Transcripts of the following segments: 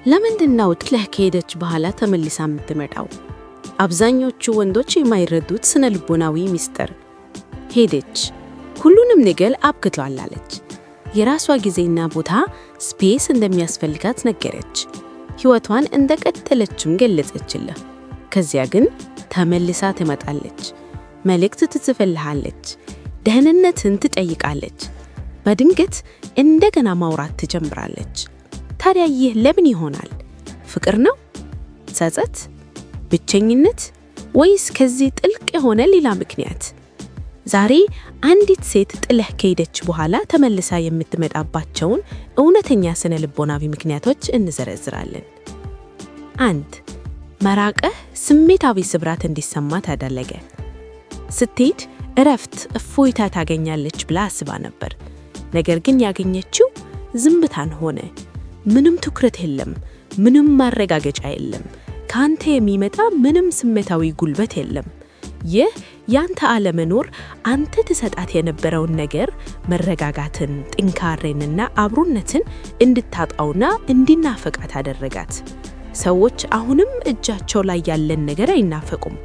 ለምንድነው ጥለህ ከሄደች በኋላ ተመልሳ የምትመጣው? አብዛኞቹ ወንዶች የማይረዱት ስነ ልቦናዊ ሚስጥር። ሄደች፣ ሁሉንም ነገር አብቅቷል አለች። የራሷ ጊዜና ቦታ ስፔስ እንደሚያስፈልጋት ነገረች። ሕይወቷን እንደቀጠለችም ገለጸችልህ። ከዚያ ግን ተመልሳ ትመጣለች። መልእክት ትጽፍልሃለች። ደህንነትን ትጠይቃለች። በድንገት እንደገና ማውራት ትጀምራለች። ታዲያ ይህ ለምን ይሆናል? ፍቅር ነው? ጸጸት? ብቸኝነት? ወይስ ከዚህ ጥልቅ የሆነ ሌላ ምክንያት? ዛሬ አንዲት ሴት ጥለህ ከሄደች በኋላ ተመልሳ የምትመጣባቸውን እውነተኛ ስነ ልቦናዊ ምክንያቶች እንዘረዝራለን። 1. መራቅህ ስሜታዊ ስብራት እንዲሰማት አደረገ። ስትሄድ እረፍት፣ እፎይታ ታገኛለች ብላ አስባ ነበር። ነገር ግን ያገኘችው ዝምታን ሆነ። ምንም ትኩረት የለም፣ ምንም ማረጋገጫ የለም፣ ካንተ የሚመጣ ምንም ስሜታዊ ጉልበት የለም። ይህ ያንተ አለመኖር አንተ ትሰጣት የነበረውን ነገር መረጋጋትን፣ ጥንካሬንና አብሮነትን እንድታጣውና እንዲናፈቃት አደረጋት። ሰዎች አሁንም እጃቸው ላይ ያለን ነገር አይናፈቁም።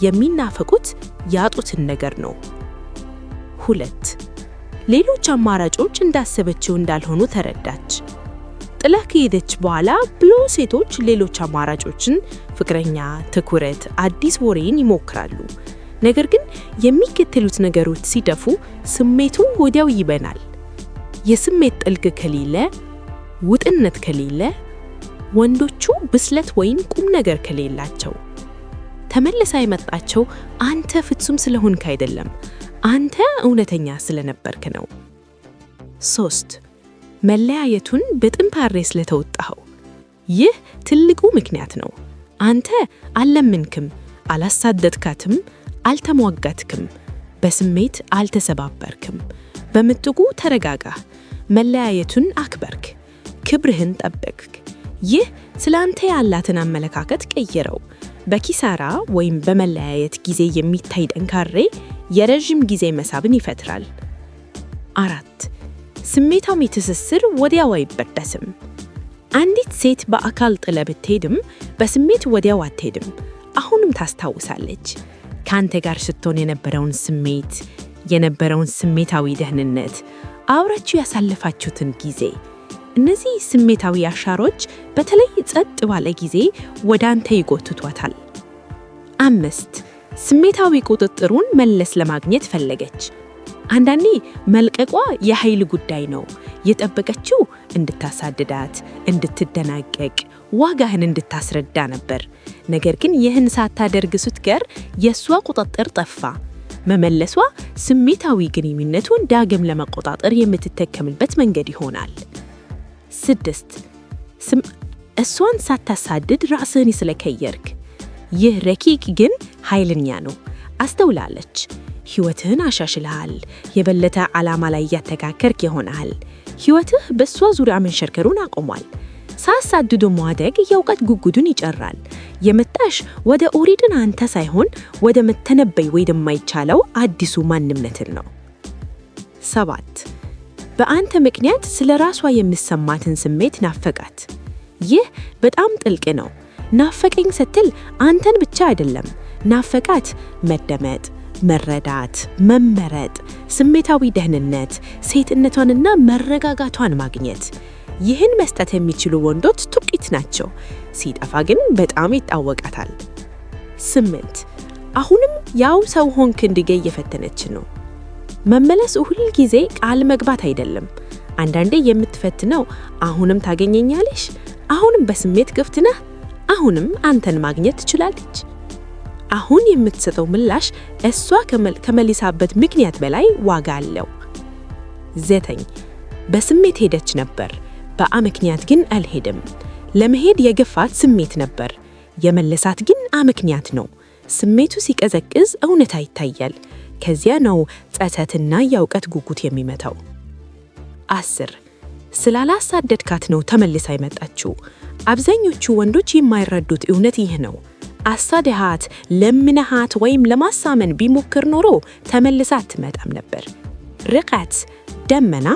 የሚናፈቁት ያጡትን ነገር ነው። 2. ሌሎች አማራጮች እንዳሰበችው እንዳልሆኑ ተረዳች። ጥለህ ከሄደች በኋላ ብዙ ሴቶች ሌሎች አማራጮችን፣ ፍቅረኛ፣ ትኩረት፣ አዲስ ወሬን ይሞክራሉ። ነገር ግን የሚከተሉት ነገሮች ሲጠፉ ስሜቱ ወዲያው ይበናል። የስሜት ጥልቅ ከሌለ፣ ውጥነት ከሌለ፣ ወንዶቹ ብስለት ወይም ቁም ነገር ከሌላቸው። ተመልሳ የመጣቸው አንተ ፍጹም ስለሆንክ አይደለም፣ አንተ እውነተኛ ስለነበርክ ነው። 3. መለያየቱን በጥንካሬ ስለተወጣኸው። ይህ ትልቁ ምክንያት ነው። አንተ አልለመንክም፣ አላሳደድካትም፣ አልተሟጋትክም፣ በስሜት አልተሰባበርክም። በምትጉ ተረጋጋህ፣ መለያየቱን አክበርክ፣ ክብርህን ጠበቅክ። ይህ ስለ አንተ ያላትን አመለካከት ቀየረው። በኪሳራ ወይም በመለያየት ጊዜ የሚታይ ጥንካሬ የረዥም ጊዜ መሳብን ይፈጥራል። 4. ስሜታዊ ትስስር ወዲያው አይበጠስም። አንዲት ሴት በአካል ጥለ ብትሄድም በስሜት ወዲያው አትሄድም። አሁንም ታስታውሳለች። ከአንተ ጋር ስትሆን የነበረውን ስሜት፣ የነበረውን ስሜታዊ ደህንነት፣ አብራችሁ ያሳለፋችሁትን ጊዜ። እነዚህ ስሜታዊ አሻሮች በተለይ ጸጥ ባለ ጊዜ ወደ አንተ ይጎትቷታል። 5. ስሜታዊ ቁጥጥሩን መለስ ለማግኘት ፈለገች። አንዳንዴ መልቀቋ የኃይል ጉዳይ ነው። የጠበቀችው እንድታሳድዳት፣ እንድትደናቀቅ፣ ዋጋህን እንድታስረዳ ነበር። ነገር ግን ይህን ሳታደርግ ስትቀር የእሷ ቁጥጥር ጠፋ። መመለሷ ስሜታዊ ግንኙነቱን ዳግም ለመቆጣጠር የምትጠቀምበት መንገድ ይሆናል። 6. እሷን ሳታሳድድ ራስህን ስለቀየርክ። ይህ ረቂቅ ግን ኃይለኛ ነው። አስተውላለች። ሕይወትህን አሻሽልሃል። የበለጠ ዓላማ ላይ እያተካከርክ ይሆናል። ሕይወትህ በእሷ ዙሪያ መንሸርከሩን አቆሟል። ሳሳድዶ ማደግ የእውቀት ጉጉዱን ይጨራል። የመጣሽ ወደ ኦሪድን አንተ ሳይሆን ወደ መተነበይ ወደማይቻለው አዲሱ ማንነትን ነው። 7. በአንተ ምክንያት ስለ ራሷ የሚሰማትን ስሜት ናፈቃት። ይህ በጣም ጥልቅ ነው። ናፈቀኝ ስትል አንተን ብቻ አይደለም። ናፈቃት መደመጥ፣ መረዳት፣ መመረጥ፣ ስሜታዊ ደህንነት፣ ሴትነቷንና መረጋጋቷን ማግኘት። ይህን መስጠት የሚችሉ ወንዶች ጥቂት ናቸው። ሲጠፋ ግን በጣም ይታወቃታል። 8. አሁንም ያው ሰው ሆንክ እንዲገኝ እየፈተነች ነው። መመለስ ሁል ጊዜ ቃል መግባት አይደለም። አንዳንዴ የምትፈትነው አሁንም ታገኘኛለሽ፣ አሁንም በስሜት ክፍት ነህ፣ አሁንም አንተን ማግኘት ትችላለች። አሁን የምትሰጠው ምላሽ እሷ ከመልሳበት ምክንያት በላይ ዋጋ አለው። 9. በስሜት ሄደች ነበር፣ በአመክንያት ግን አልሄደም። ለመሄድ የገፋት ስሜት ነበር፣ የመለሳት ግን አመክንያት ነው። ስሜቱ ሲቀዘቅዝ እውነታ ይታያል። ከዚያ ነው ጸጸትና የእውቀት ጉጉት የሚመታው። 10. ስላላሳደድካት ነው ተመልሳ የመጣችው። አብዛኞቹ ወንዶች የማይረዱት እውነት ይህ ነው። አሳደሃት፣ ለምነሃት ወይም ለማሳመን ቢሞክር ኖሮ ተመልሳ አትመጣም ነበር። ርቀት፣ ደመና፣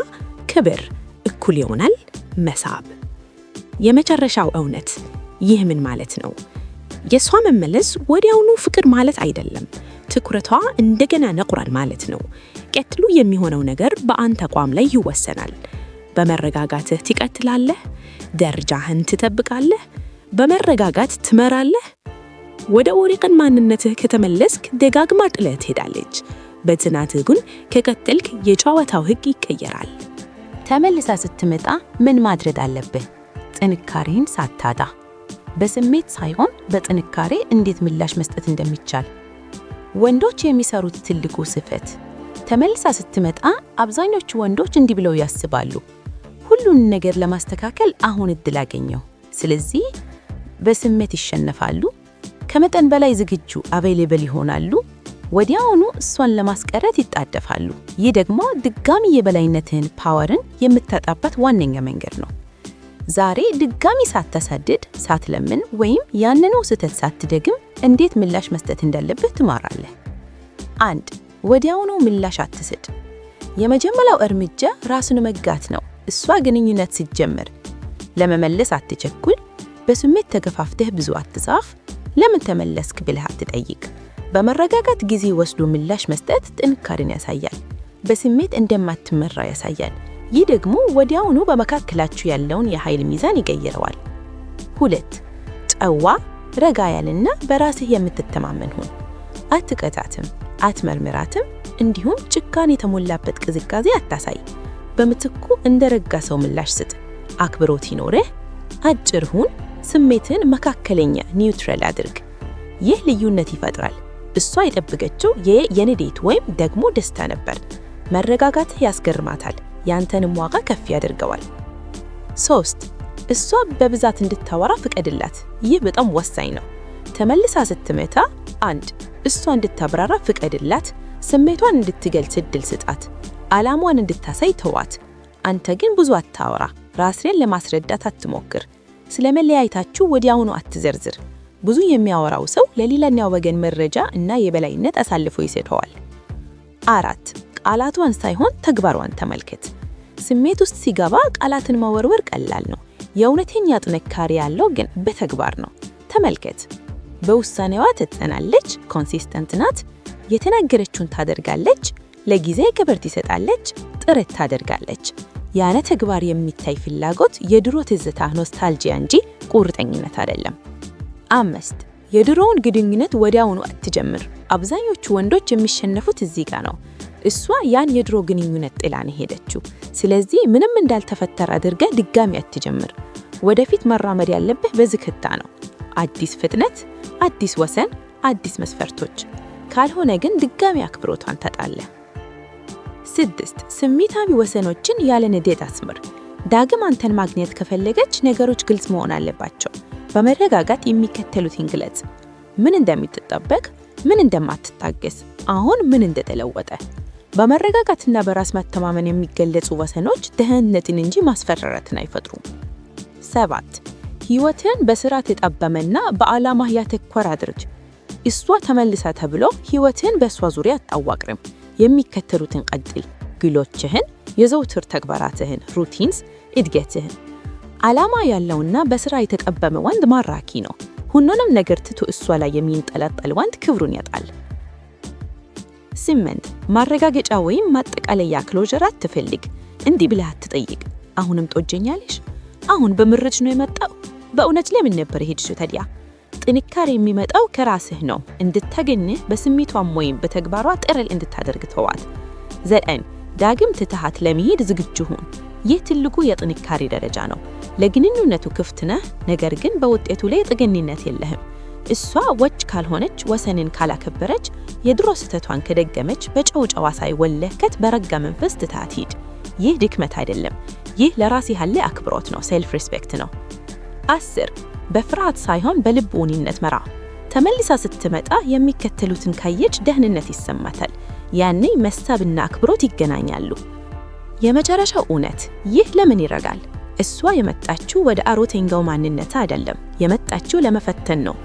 ክብር እኩል ይሆናል መሳብ። የመጨረሻው እውነት ይህ ምን ማለት ነው? የሷ መመለስ ወዲያውኑ ፍቅር ማለት አይደለም። ትኩረቷ እንደገና ነቁራል ማለት ነው። ቀጥሎ የሚሆነው ነገር በአንተ አቋም ላይ ይወሰናል። በመረጋጋትህ ትቀጥላለህ? ደረጃህን ትጠብቃለህ? በመረጋጋት ትመራለህ? ወደ ኦሪቅን ማንነትህ ከተመለስክ ደጋግማ ጥለህ ትሄዳለች። በጽናትህ ግን ከቀጠልክ የጨዋታው ሕግ ይቀየራል። ተመልሳ ስትመጣ ምን ማድረግ አለብህ? ጥንካሬን ሳታጣ፣ በስሜት ሳይሆን በጥንካሬ እንዴት ምላሽ መስጠት እንደሚቻል። ወንዶች የሚሰሩት ትልቁ ስህተት ተመልሳ ስትመጣ አብዛኞቹ ወንዶች እንዲህ ብለው ያስባሉ፣ ሁሉን ነገር ለማስተካከል አሁን እድል አገኘው። ስለዚህ በስሜት ይሸነፋሉ፣ ከመጠን በላይ ዝግጁ አቬይሌብል ይሆናሉ፣ ወዲያውኑ እሷን ለማስቀረት ይጣደፋሉ። ይህ ደግሞ ድጋሚ የበላይነትን ፓወርን የምታጣበት ዋነኛ መንገድ ነው። ዛሬ ድጋሚ ሳትሰድድ፣ ሳትለምን ወይም ያንኑ ስህተት ሳትደግም እንዴት ምላሽ መስጠት እንዳለብህ ትማራለህ። 1. ወዲያውኑ ምላሽ አትስጥ። የመጀመሪያው እርምጃ ራስን መጋት ነው። እሷ ግንኙነት ሲጀምር ለመመለስ አትቸኩል። በስሜት ተገፋፍተህ ብዙ አትጻፍ። ለምን ተመለስክ ብለህ አትጠይቅ። በመረጋጋት ጊዜ ወስዶ ምላሽ መስጠት ጥንካሬን ያሳያል፣ በስሜት እንደማትመራ ያሳያል። ይህ ደግሞ ወዲያውኑ በመካከላችሁ ያለውን የኃይል ሚዛን ይቀይረዋል። 2. ጨዋ፣ ረጋ ያለና በራስህ የምትተማመን ሁን። አትቀጣትም፣ አትመርምራትም፣ እንዲሁም ጭካኔ የተሞላበት ቅዝቃዜ አታሳይ። በምትኩ እንደረጋ ሰው ምላሽ ስጥ። አክብሮት ይኖርህ። አጭር ሁን። ስሜትን መካከለኛ ኒውትራል አድርግ። ይህ ልዩነት ይፈጥራል። እሷ የጠበቀችው የንዴት ወይም ደግሞ ደስታ ነበር። መረጋጋትህ ያስገርማታል፣ ያንተንም ዋጋ ከፍ ያደርገዋል። 3. እሷ በብዛት እንድታወራ ፍቀድላት። ይህ በጣም ወሳኝ ነው። ተመልሳ ስትመጣ 1. እሷ እንድታብራራ ፍቀድላት። ስሜቷን እንድትገልጽ እድል ስጣት። ዓላማዋን እንድታሳይ ተዋት። አንተ ግን ብዙ አታወራ። ራስህን ለማስረዳት አትሞክር። ስለመለያየታችሁ ወዲያውኑ አትዘርዝር። ብዙ የሚያወራው ሰው ለሌላኛው ወገን መረጃ እና የበላይነት አሳልፎ ይሰጠዋል። 4. ቃላቷን ሳይሆን ተግባሯን ተመልከት። ስሜት ውስጥ ሲገባ ቃላትን መወርወር ቀላል ነው። የእውነተኛ ጥንካሬ ያለው ግን በተግባር ነው። ተመልከት። በውሳኔዋ ትጸናለች፣ ኮንሲስተንት ናት፣ የተናገረችውን ታደርጋለች፣ ለጊዜ ክብር ትሰጣለች፣ ጥረት ታደርጋለች። ያለ ተግባር የሚታይ ፍላጎት የድሮ ትዝታ ኖስታልጂያ እንጂ ቁርጠኝነት አይደለም። 5. የድሮውን ግንኙነት ወዲያውኑ አትጀምር። አብዛኞቹ ወንዶች የሚሸነፉት እዚህ ጋር ነው። እሷ ያን የድሮ ግንኙነት ጥላ ነው ሄደችው። ስለዚህ ምንም እንዳልተፈጠረ አድርገህ ድጋሚ አትጀምር። ወደፊት መራመድ ያለብህ በዝግታ ነው። አዲስ ፍጥነት፣ አዲስ ወሰን፣ አዲስ መስፈርቶች። ካልሆነ ግን ድጋሚ አክብሮቷን ታጣለህ። 6. ስሜታዊ ወሰኖችን ያለ ንዴት አስምር። ዳግም አንተን ማግኘት ከፈለገች ነገሮች ግልጽ መሆን አለባቸው። በመረጋጋት የሚከተሉትን ግለጽ። ምን እንደምትጠበቅ፣ ምን እንደማትታገስ፣ አሁን ምን እንደተለወጠ። በመረጋጋትና በራስ መተማመን የሚገለጹ ወሰኖች ደህንነትን እንጂ ማስፈራራትን አይፈጥሩም። 7. ህይወትን በስርዓት የጠበመና በዓላማህ ያተኮረ አድርግ። እሷ ተመልሳ ተብሎ ህይወትን በእሷ ዙሪያ አታዋቅርም። የሚከተሉትን ቀጥል። ግሎችህን፣ የዘውትር ተግባራትህን፣ ሩቲንስ፣ እድገትህን። ዓላማ ያለውና በስራ የተጠበመ ወንድ ማራኪ ነው። ሁሉንም ነገር ትቶ እሷ ላይ የሚንጠለጠል ወንድ ክብሩን ያጣል። 8. ማረጋገጫ ወይም ማጠቃለያ ክሎዥር አትፈልግ። እንዲህ ብለህ አትጠይቅ። አሁንም ትወጂኛለሽ? አሁን በምርጭ ነው የመጣው? በእውነት ለምን ነበር ሄድሽው ታዲያ? ጥንካሬ የሚመጣው ከራስህ ነው። እንድታገኝህ በስሜቷም ወይም በተግባሯ ጥረል እንድታደርግ ተዋት። 9. ዳግም ትተሃት ለመሄድ ዝግጁ ሁን። ይህ ትልቁ የጥንካሬ ደረጃ ነው። ለግንኙነቱ ክፍት ነህ፣ ነገር ግን በውጤቱ ላይ ጥገኝነት የለህም። እሷ ወጭ ካልሆነች፣ ወሰንን ካላከበረች፣ የድሮ ስህተቷን ከደገመች፣ በጨው ጨዋ ሳይወለከት በረጋ መንፈስ ትተሃት ሂድ። ይህ ድክመት አይደለም። ይህ ለራስ ያለ አክብሮት ነው፣ ሴልፍ ሪስፔክት ነው። 10. በፍርሃት ሳይሆን በልብ ኡኒነት መራ። ተመልሳ ስትመጣ የሚከተሉትን ካየች ደህንነት ይሰማታል። ያኔ መሳብና አክብሮት ይገናኛሉ። የመጨረሻው እውነት ይህ ለምን ይረጋል? እሷ የመጣችው ወደ አሮተኛው ማንነት አይደለም። የመጣችው ለመፈተን ነው።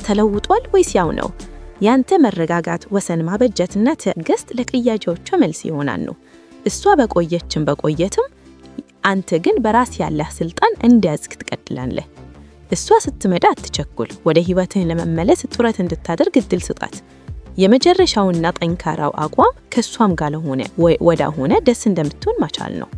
ተለውጧል ወይስ ያው ነው? ያንተ መረጋጋት፣ ወሰን ማበጀትና ትዕግስት ለቅያጆቿ መልስ ይሆናሉ። እሷ በቆየትም አንተ ግን በራስ ያለህ ስልጣን እንዲያዝክ ትቀጥላለህ። እሷ ስትመጣ አትቸኩል። ወደ ህይወትህ ለመመለስ ጥረት እንድታደርግ እድል ስጣት። የመጨረሻውና ጠንካራው አቋም ከሷም ጋር ለሆነ ወይ ወዳ ሆነ ደስ እንደምትሆን ማቻል ነው።